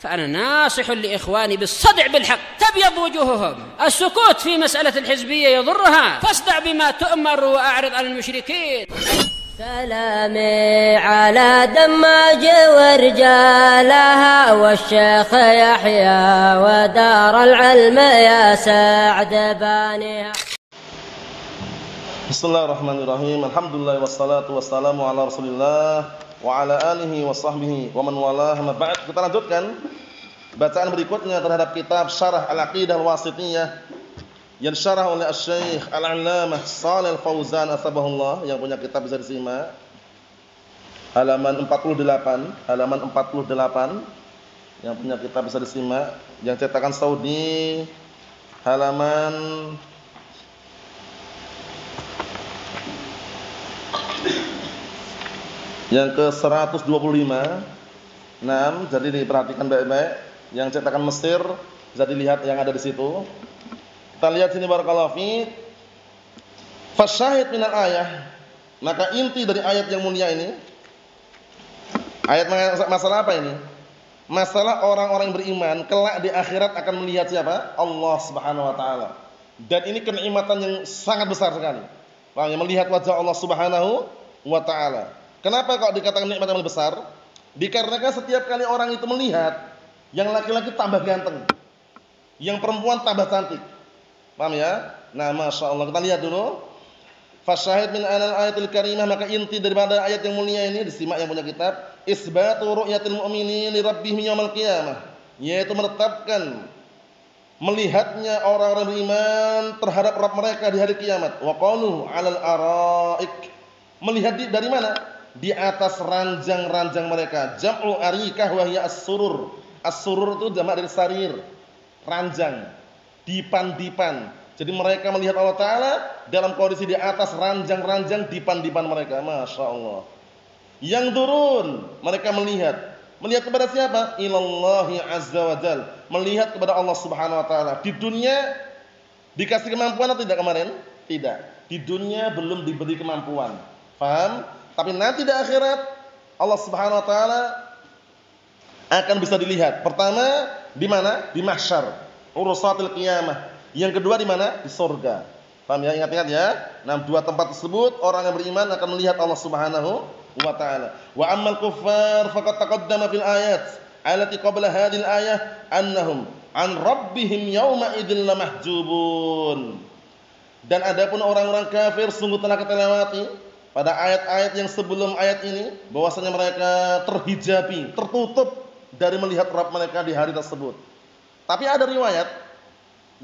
فأنا ناصح لإخواني بالصدع بالحق تبيض وجوههم. السكوت في مسألة الحزبية يضرها، فاصدع بما تؤمر وأعرض عن المشركين. سلامي على دماج ورجالها والشيخ يحيى ودار العلم يا سعد بانيها. Bismillahirrahmanirrahim. Alhamdulillah wassalatu wassalamu ala Rasulillah wa ala alihi wa sahbihi wa man walah. Amma ba'd. Kita lanjutkan bacaan berikutnya terhadap kitab Syarah Al-Aqidah Al-Wasithiyah yang syarah oleh Asy-Syaikh Al-'Allamah Shalih Al-Fauzan atsabahullah, yang punya kitab bisa disimak. Halaman 48, yang punya kitab bisa disimak, yang cetakan Saudi halaman yang ke 125. Jadi diperhatikan baik-baik. Yang cetakan Mesir bisa dilihat yang ada di situ. Kita lihat sini barakallahu fiik. Fasyahid minal ayah, maka inti dari ayat yang mulia ini. Ayat masalah apa ini? Masalah orang-orang yang beriman kelak di akhirat akan melihat siapa? Allah Subhanahu wa taala. Dan ini kenikmatan yang sangat besar sekali. Paham ya? Melihat wajah Allah Subhanahu wa taala. Kenapa kok dikatakan nikmat yang besar? Dikarenakan setiap kali orang itu melihat, yang laki-laki tambah ganteng, yang perempuan tambah cantik. Paham ya? Nah, masya Allah. Kita lihat dulu. Fasyahid min anal ayatul karimah, maka inti daripada ayat yang mulia ini, disimak yang punya kitab. Isbatu ru'yatil mu'minin li rabbihim yaumil qiyamah, yaitu menetapkan melihatnya orang-orang beriman terhadap Rabb mereka di hari kiamat. Wa qalu 'alal araik, melihat dari mana? Di atas ranjang-ranjang mereka. Jam'u arikah wa hiya as-surur. As-surur itu jamak dari sarir, ranjang, dipan-dipan. Jadi mereka melihat Allah Ta'ala dalam kondisi di atas ranjang-ranjang, dipan-dipan mereka. Masya Allah. Yang turun, mereka melihat. Melihat kepada siapa? Ilallahi azza wa jal. Melihat kepada Allah Subhanahu wa Ta'ala. Di dunia dikasih kemampuan atau tidak kemarin? Tidak. Di dunia belum diberi kemampuan. Paham? Tapi nanti di akhirat Allah Subhanahu wa taala akan bisa dilihat. Pertama di mana? Di mahsyar, urusatil qiyamah. Yang kedua di mana? Di surga. Paham ya? Ingat-ingat ya. Nah, dua tempat tersebut orang yang beriman akan melihat Allah Subhanahu wa taala. Wa ammal kuffar faqad taqaddama fil ayat allati qabla hadhil ayah annahum an rabbihim yawma idzil lamahjubun. Dan adapun orang-orang kafir sungguh telah kita lewati pada ayat-ayat yang sebelum ayat ini, bahwasanya mereka terhijabi, tertutup dari melihat Rabb mereka di hari tersebut. Tapi ada riwayat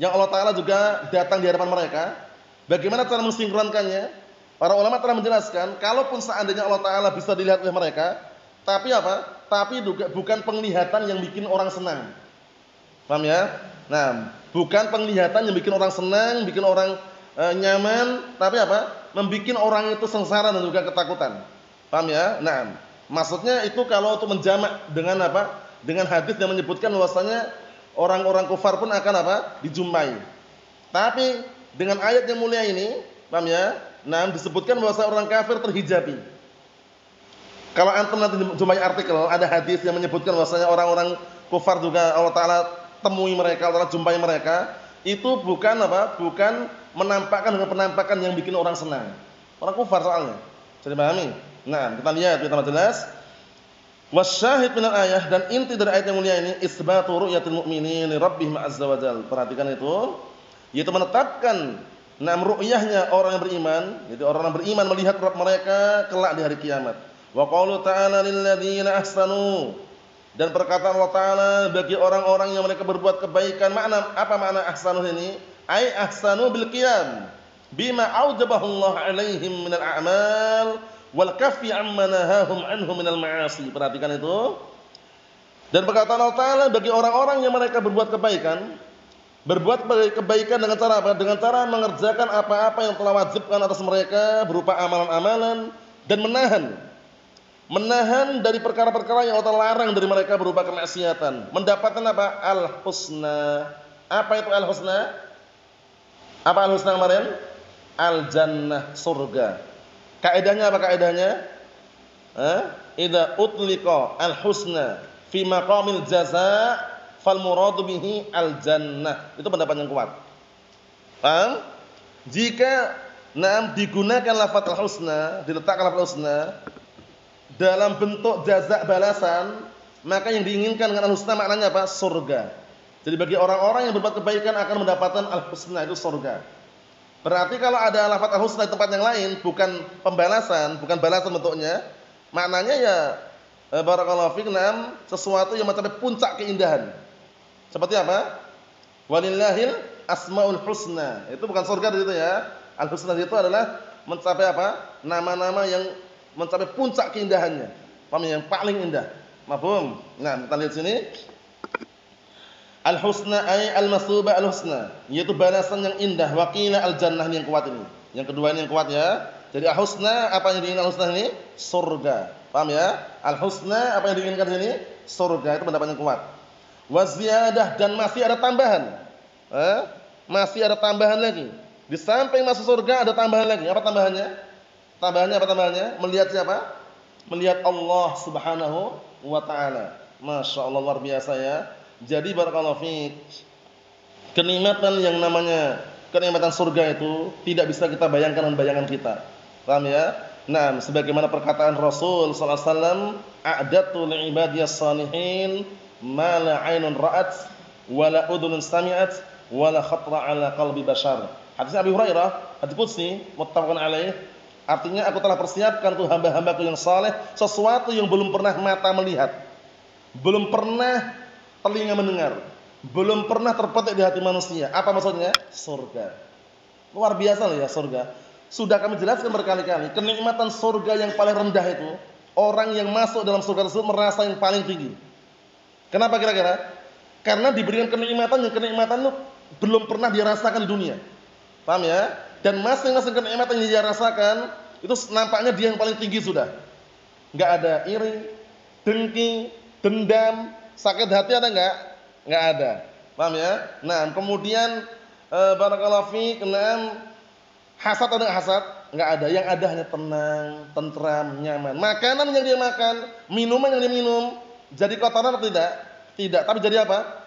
yang Allah Ta'ala juga datang di hadapan mereka. Bagaimana cara mensinkronkannya? Para ulama telah menjelaskan, kalaupun seandainya Allah Ta'ala bisa dilihat oleh mereka, tapi apa? Tapi juga bukan penglihatan yang bikin orang senang. Paham ya? Nah, bukan penglihatan yang bikin orang senang, bikin orang nyaman, tapi apa? Membikin orang itu sengsara dan juga ketakutan. Paham ya? Nah, maksudnya itu kalau untuk menjamak dengan apa? Dengan hadis yang menyebutkan bahwasanya orang-orang kufar pun akan apa? Dijumpai. Tapi dengan ayat yang mulia ini, paham ya? Nah, disebutkan bahwasanya orang kafir terhijabi. Kalau antum nanti jumpai artikel, ada hadis yang menyebutkan bahwasanya orang-orang kufar juga Allah Ta'ala temui mereka, Allah Ta'ala jumpai mereka. Itu bukan apa? Bukan menampakkan dengan penampakan yang bikin orang senang. Orang kufar soalnya. Jadi pahami? Nah, kita lihat kita jelas. Wasyahid minal ayah, dan inti dari ayat yang mulia ini isbatu ru'yatil mu'minin li rabbihim azza wa jalla. Perhatikan itu, yaitu menetapkan ru'yahnya orang yang beriman, yaitu orang yang beriman melihat Rabb mereka kelak di hari kiamat. Wa qaulu ta'ala lil ladzina ahsanu, dan perkataan Allah Ta'ala bagi orang-orang yang mereka berbuat kebaikan. Apa makna ahsanu ini? Ai ahsanu bil qiyam bima aujabahu Allah alaihim minal a'mal wal kaffi amma nahahum anhu minal ma'asi. Perhatikan itu. Dan perkataan Allah Ta'ala bagi orang-orang yang mereka berbuat kebaikan dengan cara apa? Dengan cara mengerjakan apa-apa yang telah wajibkan atas mereka berupa amalan-amalan, dan menahan dari perkara-perkara yang Allah larang dari mereka berupa kemaksiatan. Mendapatkan apa? Al-husna. Apa itu al-husna? Apa al-husna kemarin? Al-jannah, surga. Kaedahnya apa kaedahnya? Idza utliqa al-husna fi maqamil jazaa fal muradu bihi al jannah. Itu pendapat yang kuat. Paham? Jika digunakan lafaz al-husna, diletakkan lafaz al-husna dalam bentuk jazaa balasan, maka yang diinginkan dengan al-husna maknanya apa? Surga. Jadi bagi orang-orang yang berbuat kebaikan akan mendapatkan al-husna, itu surga. Berarti kalau ada lafaz al-husna di tempat yang lain, bukan pembalasan, bukan balasan bentuknya, maknanya ya barakallahu fiik, sesuatu yang mencapai puncak keindahan. Seperti apa? Walillahil asmaul husna. Itu bukan surga di situ ya. Al-husna itu adalah mencapai apa? Nama-nama yang mencapai puncak keindahannya. Paham, yang paling indah. Mafhum? Nah, kita lihat sini. Al-husna ay al-masubah al-husna, yaitu balasan yang indah. Wa qila al-jannah, ini yang kuat ini. Yang kedua ini yang kuat ya. Jadi al-husna, apa yang diinginkan al-husna ini? Surga. Paham ya? Al-husna, apa yang diinginkan ini? Surga. Itu pendapat yang kuat. Wa ziyadah, dan masih ada tambahan. Masih ada tambahan lagi. Di samping masuk surga ada tambahan lagi. Apa tambahannya? Tambahannya? Melihat siapa? Melihat Allah Subhanahu wa taala. Masya Allah, luar biasa ya. Jadi barakallahu fiik, kenikmatan yang namanya kenikmatan surga itu tidak bisa kita bayangkan dengan bayangan kita. Paham ya? Nah, sebagaimana perkataan Rasul sallallahu alaihi wasallam, a'datu li'ibadiyas salihin ma la 'ainun ra'at wa la udhunun sami'at wa la khatra 'ala qalbi bashar. Hadis Abi Hurairah, hadis qudsi, muttafaqun alaih. Artinya, aku telah persiapkan untuk hamba-hambaku yang saleh sesuatu yang belum pernah mata melihat, belum pernah telinga mendengar, belum pernah terpetik di hati manusia. Apa maksudnya? Surga. Luar biasa loh ya surga. Sudah kami jelaskan berkali-kali, kenikmatan surga yang paling rendah itu, orang yang masuk dalam surga tersebut merasa yang paling tinggi. Kenapa kira-kira? Karena diberikan kenikmatan yang kenikmatan itu belum pernah dirasakan di dunia. Paham ya? Dan masing-masing kenikmatan yang dia rasakan itu nampaknya dia yang paling tinggi sudah. Enggak ada iri, dengki, dendam, sakit hati ada enggak? Enggak ada. Paham ya? Nah, kemudian barakallahu fiik, hasad ada enggak hasad? Enggak ada. Yang ada hanya tenang, tentram, nyaman. Makanan yang dia makan, minuman yang dia minum, jadi kotoran atau tidak? Tidak, tapi jadi apa?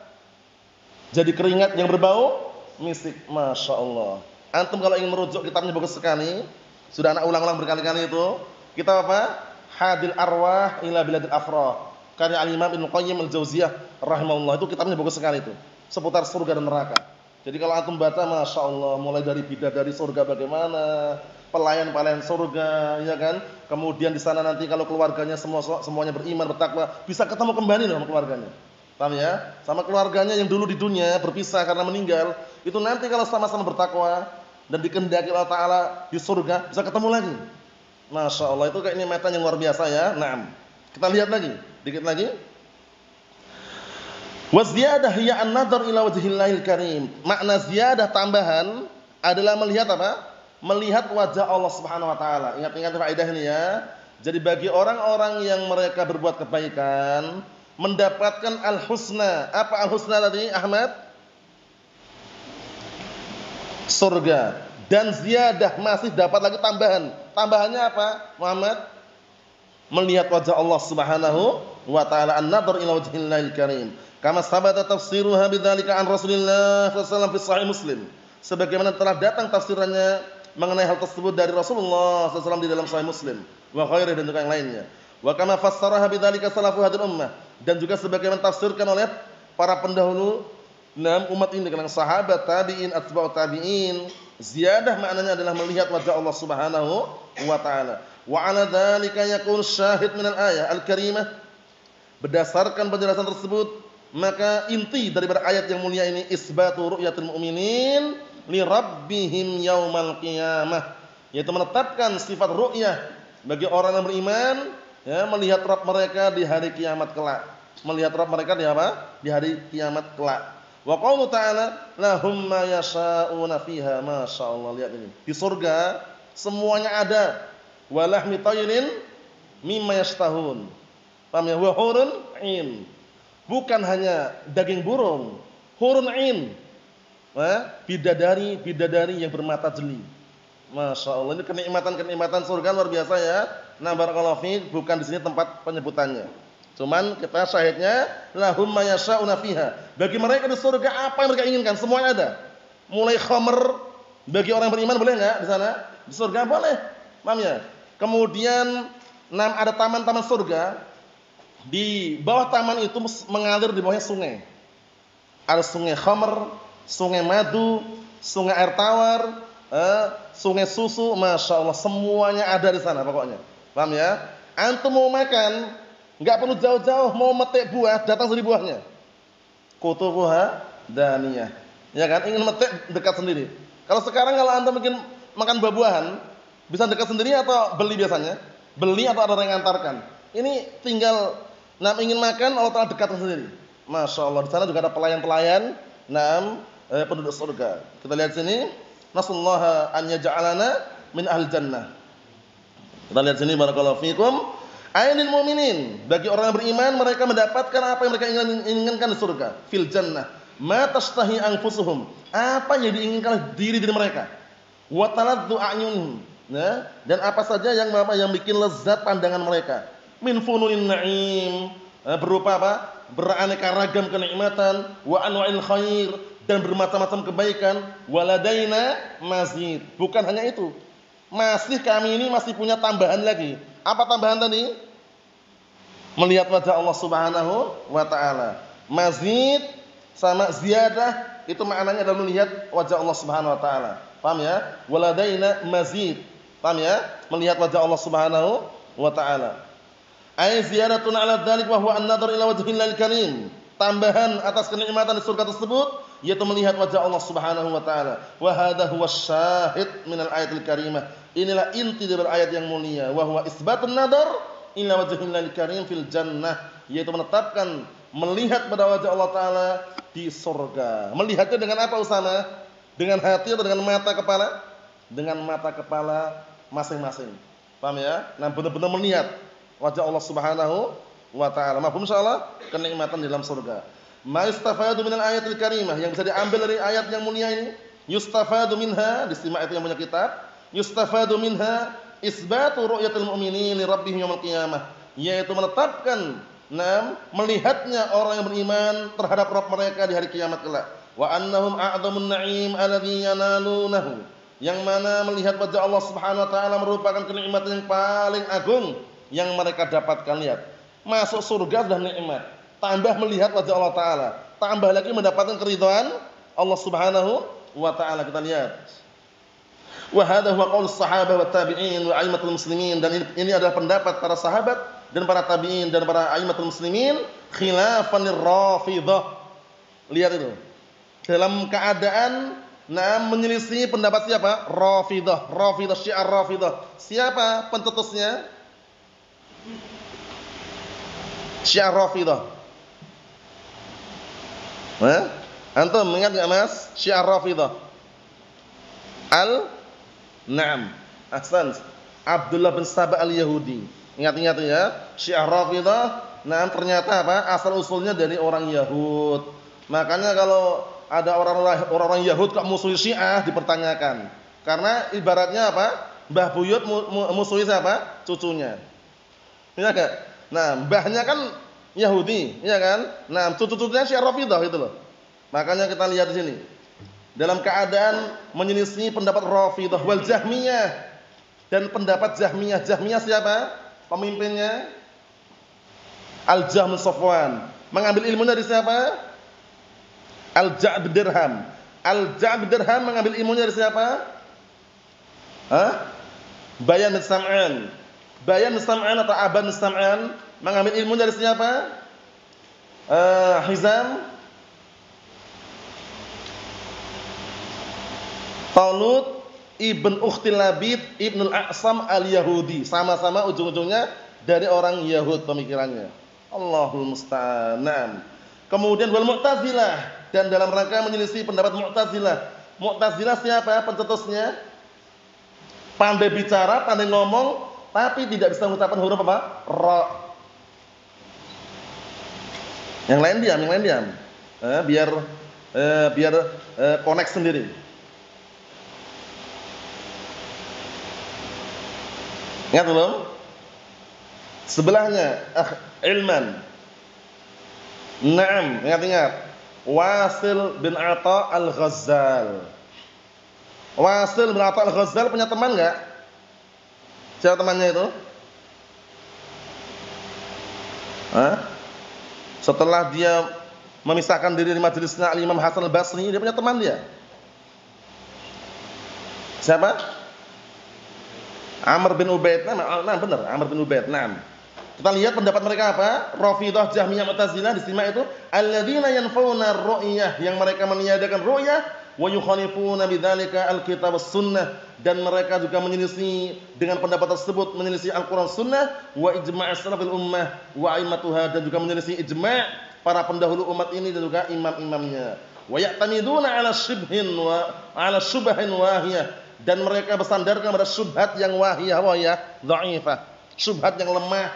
Jadi keringat yang berbau misik. Masya Allah. Antum kalau ingin merujuk kitabnya bagus sekali. Sudah anak ulang-ulang berkali-kali itu. Kitab apa? Hadil Arwah ila Biladil Afrah, karya Al-Imam Ibnu Qayyim Al-Jauziyah rahimahullah. Itu kitabnya bagus sekali itu, seputar surga dan neraka. Jadi kalau antum baca, Masya Allah, mulai dari bidadari surga bagaimana, pelayan-pelayan surga, ya kan? Kemudian di sana nanti kalau keluarganya semuanya beriman, bertakwa, bisa ketemu kembali sama keluarganya. Paham ya? Sama keluarganya yang dulu di dunia berpisah karena meninggal, itu nanti kalau sama-sama bertakwa dan dikehendaki Allah Ta'ala di surga, bisa ketemu lagi. Masya Allah, itu kayak nikmatan yang luar biasa ya. Nah, kita lihat lagi, dikit lagi. Wa ziyadah hiya an-nadhar ila wajhillahil karim. Makna ziyadah, tambahan, adalah melihat apa? Melihat wajah Allah Subhanahu wa taala. Ingat-ingat faedah ini ya. Jadi bagi orang-orang yang mereka berbuat kebaikan, mendapatkan al-husna. Apa al-husna tadi, Ahmad? Surga. Dan ziyadah, masih dapat lagi tambahan. Tambahannya apa, Muhammad? Melihat wajah Allah Subhanahu wa taala, an-nadhar ila wajhillahil karim. Kama sabata tafsiruha bidzalika an Rasulillah sallallahu alaihi wasallam fi sahih Muslim. Sebagaimana telah datang tafsirannya mengenai hal tersebut dari Rasulullah sallallahu alaihi wasallam di dalam sahih Muslim wa ghairihi, dan juga yang lainnya. Wa kama fassaraha bidzalika salafu hadhihi ummah, dan juga sebagaimana tafsirkan oleh para pendahulu umat ini, kalangan sahabat, tabi'in, atba'ut tabi'in. Ziyadah maknanya adalah melihat wajah Allah Subhanahu wa taala. Wa 'ala dzalika yakun syahid minal ayah al-karimah. Berdasarkan penjelasan tersebut, maka inti daripada ayat yang mulia ini isbatu ru'yatil mu'minin li rabbihim yaumal qiyamah, yaitu menetapkan sifat ru'yah bagi orang yang beriman, ya, melihat Rabb mereka di hari kiamat kelak. Melihat Rabb mereka di apa? Di hari kiamat kelak. Wa qaulu ta'ala lahum ma yasha'una fiha. Masyaallah, lihat ini. Di surga semuanya ada. Wa lahmi tayrin mimma yashtahun. Paham ya? Wa hurun 'ain. Bukan hanya daging burung, hurun 'ain. Bidadari yang bermata jeli. Masya Allah, ini kenikmatan surga luar biasa ya. Nah, barakallahu fiik, bukan di sini tempat penyebutannya. Cuman kita syahidnya lahum ma yasha'una fiha. Bagi mereka di surga apa yang mereka inginkan semuanya ada. Mulai khamr bagi orang beriman boleh enggak di sana? Di surga boleh. Paham ya? Kemudian ada taman-taman surga. Di bawah taman itu mengalir di bawahnya sungai. Ada sungai khamr, sungai madu, sungai air tawar, sungai susu, masya Allah semuanya ada di sana pokoknya. Paham ya? Antum mau makan, nggak perlu jauh-jauh, mau metik buah, datang sendiri buahnya. Qutufuha daniyah. Ya kan? Ingin metik dekat sendiri. Kalau sekarang kalau antum mungkin makan buah-buahan, bisa dekat sendiri atau beli biasanya? Beli atau ada orang yang ngantarkan. Ini tinggal ingin makan, Allah Ta'ala dekatkan sendiri. Masya Allah. Di sana juga ada pelayan-pelayan. Penduduk surga. Kita lihat sini. Nasallaha an yaj'alana min ahli jannah. Kita lihat sini barakallahu fikum. Ainil mu'minin. Bagi orang yang beriman, mereka mendapatkan apa yang mereka inginkan di surga. Fil jannah. Ma tashtahi anfusuhum. Apa yang diinginkan diri mereka. Wa taladdu a'yunhum. Dan apa saja yang bikin lezat pandangan mereka. Min fununin na'im, berupa apa? Beraneka ragam kenikmatan, wa anwa'il khair, dan bermacam-macam kebaikan. Waladaina mazid. Bukan hanya itu. Kami ini masih punya tambahan lagi. Apa tambahan tadi? Melihat wajah Allah Subhanahu wa taala. Mazid sama ziyadah itu maknanya adalah melihat wajah Allah Subhanahu wa taala. Paham ya? Waladaina mazid. Paham ya? Melihat wajah Allah Subhanahu wa taala. Ai ziyaratun 'ala dzalik wa huwa an-nadhar ila wajhillahil karim. Tambahan atas kenikmatan di surga tersebut yaitu melihat wajah Allah Subhanahu wa taala. Wa hadha huwa syahid minal ayatil karimah. Inilah inti dari ayat yang mulia. Wa huwa isbatun nadhar ila wajhillahil karim fil jannah, yaitu menetapkan melihat pada wajah Allah taala di surga. Melihatnya dengan apa Usama? Dengan hati atau dengan mata kepala? Dengan mata kepala masing-masing. Paham ya? Nah, benar-benar melihat wajah Allah Subhanahu wa taala. Mafhum insyaallah? Kenikmatan di dalam surga. Ma yustafadu minal ayatil karimah, yang bisa diambil dari ayat yang mulia ini. Yustafadu minha, disimak itu yang punya kitab. Yustafadu minha isbatu ru'yatil mu'minin li rabbihim yaumil qiyamah, yaitu menetapkan melihatnya orang yang beriman terhadap Rabb mereka di hari kiamat kelak. Wa annahum a'dhamun na'im alladhi yanalunahu, yang mana melihat wajah Allah Subhanahu wa taala merupakan kenikmatan yang paling agung yang mereka dapatkan. Lihat, masuk surga sudah nikmat, tambah melihat wajah Allah taala, tambah lagi mendapatkan keridhaan Allah Subhanahu wa taala. Kita lihat. Wa hadha huwa qaul sahabah wa tabi'in wa a'immatul muslimin, dan ini adalah pendapat para sahabat dan para tabi'in dan para a'immatul muslimin khilafan lirrafidhah. Lihat itu. Dalam keadaan menyelisih pendapat siapa? Rafidhah, Syiah Rafidhah. Siapa pencetusnya? Syiah Rafidhah. Antum ingat enggak Mas? Syiah Rafidhah. Ahsan. Abdullah bin Saba al-Yahudi. Ingat-ingat ya, Syiah Rafidhah. Ternyata apa? Asal usulnya dari orang Yahud. Makanya kalau ada orang Yahud kok musuhi Syiah dipertanyakan. Karena ibaratnya apa? Mbah buyut musuhi siapa? Cucunya. Iya enggak? Mbahnya kan Yahudi, iya kan? Cucu-cucunya Syiah Rafidhah itu loh. Makanya kita lihat di sini. Dalam keadaan menyelisih pendapat Rafidhah wal Jahmiyah, dan pendapat Jahmiyah. Jahmiyah siapa? Pemimpinnya Al-Jahm Safwan. Mengambil ilmu dari siapa? Al-Ja'd Dirham. Al-Ja'd Dirham mengambil ilmunya dari siapa? Bayan Sam'an. Bayan Sam'an atau Aban Sam'an mengambil ilmu dari siapa? Hizam Talut ibn Ukhtil Labid ibn al-A'sam al-Yahudi. Sama-sama ujung-ujungnya dari orang Yahud pemikirannya. Allahul musta'an. Kemudian wal Mu'tazilah, dan dalam rangka menyelisih pendapat Mu'tazilah. Mu'tazilah siapa pencetusnya? Pandai bicara, pandai ngomong, tapi tidak bisa mengucapkan huruf apa? Ra. Yang lain diam. Biar connect sendiri. Ingat belum? Sebelahnya ilman. Naam, ingat-ingat. Wasil bin Atha al-Ghazzal. Wasil bin Atha al-Ghazzal punya teman enggak? Siapa temannya itu? Setelah dia memisahkan diri di majelisnya Imam Hasan al-Basri, dia punya teman dia. Siapa? Amr bin Ubaid. Nah, benar, Amr bin Ubaid. Nah, kita lihat pendapat mereka apa? Rafidhah, Jahmiyah, Mu'tazilah disimak itu alladzina yanfauna ar-ru'yah, yang mereka meniadakan ru'yah, wa yukhalifuna bidzalika al-kitab was-sunnah, dan mereka juga menyelisih dengan pendapat tersebut, menyelisih Al-Qur'an Sunnah wa ijma' salafil ummah wa a'immatuha, dan juga menyelisih ijma' para pendahulu umat ini dan juga imam-imamnya. Wa ya'tamiduna 'ala syubhin wa 'ala syubhin wahiyah, dan mereka bersandarkan pada syubhat yang wahiyah, dhaifah, syubhat yang lemah,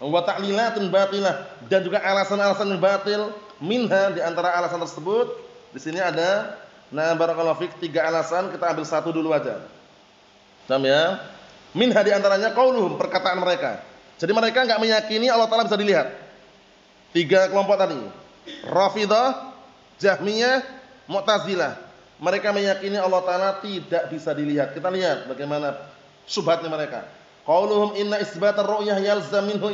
wa ta'lilatun batilah, dan juga alasan-alasan yang batil. Minha, di antara alasan tersebut di sini ada, nah barakallahu fik, 3 alasan, kita ambil satu dulu aja. Paham ya? Minha, di antaranya qauluhum, perkataan mereka. Jadi mereka enggak meyakini Allah Taala bisa dilihat. 3 kelompok tadi. Rafidhah, Jahmiyah, Mu'tazilah. Mereka meyakini Allah Taala tidak bisa dilihat. Kita lihat bagaimana syubhatnya mereka. Qauluhum inna isbatar ru'yah yalzam minhu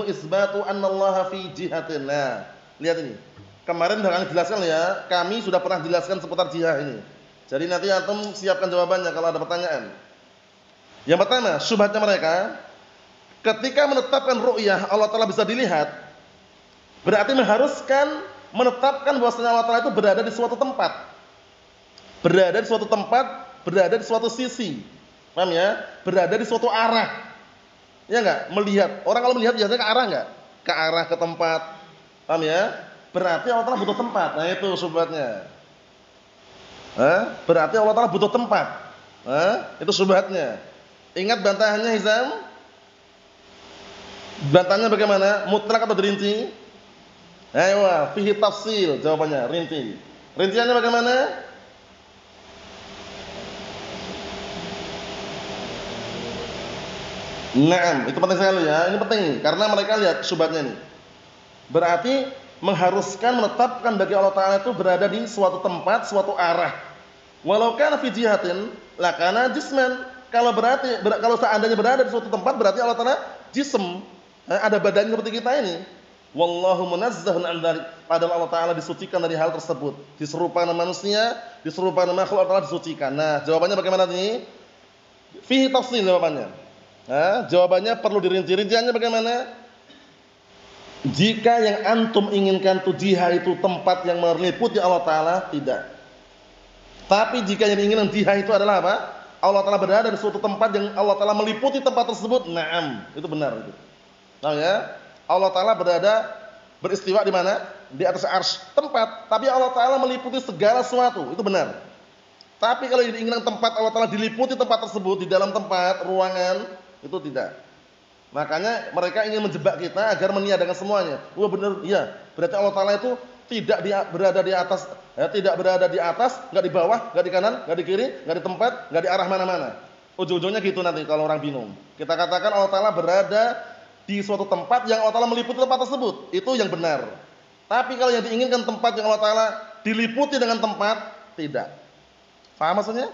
isbatu anna Allah fi jihatin. Nah, lihat ini. Kemarin sudah kami jelaskan ya, kami sudah pernah jelaskan seputar jihad ini. Jadi nanti antum siapkan jawabannya kalau ada pertanyaan. Yang pertama, syubhatnya mereka, ketika menetapkan ru'yah Allah Taala bisa dilihat, berarti mengharuskan menetapkan bahwasanya Allah Taala itu berada di suatu tempat. Berada di suatu tempat, berada di suatu sisi. Paham ya? Berada di suatu arah. Ya enggak? Melihat. Orang kalau melihat biasanya ke arah enggak? Ke arah, ke tempat. Paham ya? Berarti Allah Taala butuh tempat. Nah, itu syubhatnya. Berarti Allah Taala butuh tempat. Itu syubhatnya. Ingat bantahannya Hizam? Bantahannya bagaimana? Mutlak atau dirinci? Ayo, fihi tafsil, jawabannya rinci. Rinciannya bagaimana? Naam, itu penting sekali ya. Ini penting karena mereka lihat syubhatnya ini. Berarti mengharuskan menetapkan bagi Allah Taala itu berada di suatu tempat, suatu arah. Walau kana fi jihatin lakana jisman. Kalau seandainya berada di suatu tempat, berarti Allah Taala jism. Ada badannya seperti kita ini. Wallahu munazzahun an dzalik. Padahal Allah Taala disucikan dari hal tersebut. Diserupakan dengan manusia, diserupakan dengan makhluk, Allah Taala disucikan. Nah, jawabannya bagaimana ini? Fihi tafsil jawabannya. Jawabannya perlu dirinci. Rinciannya bagaimana? Jika yang antum inginkan jihad itu tempat yang meliputi Allah Taala, tidak. Tapi jika yang diinginkan jihad itu adalah apa? Allah Taala berada di suatu tempat yang Allah Taala meliputi tempat tersebut, na'am, itu benar itu. Tahu ya? Allah Taala beristiwa di mana? Di atas arsy, tempat, tapi Allah Taala meliputi segala sesuatu, itu benar. Tapi kalau yang diinginkan tempat Allah Taala diliputi tempat tersebut, di dalam tempat, ruangan, itu tidak. Makanya mereka ingin menjebak kita agar meniadakan semuanya. Wah benar, iya. Berarti Allah Taala itu tidak berada di atas, tidak berada di atas, enggak di bawah, enggak di kanan, enggak di kiri, enggak di tempat, enggak di arah mana-mana. Ujung-ujungnya gitu nanti kalau orang bingung. Kita katakan Allah Taala berada di suatu tempat yang Allah Taala meliputi tempat tersebut, itu yang benar. Tapi kalau yang diinginkan tempat yang Allah Taala diliputi dengan tempat, tidak. Paham maksudnya?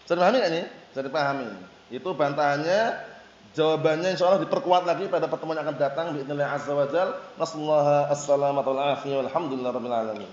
Bisa dipahami enggak ini? Bisa dipahami. Itu bantahannya. Jawabannya insyaallah diperkuat lagi pada pertemuan yang akan datang biidznillah azza wajalla. Nasallahu as-salamata wal afiyah walhamdulillahirabbil alamin.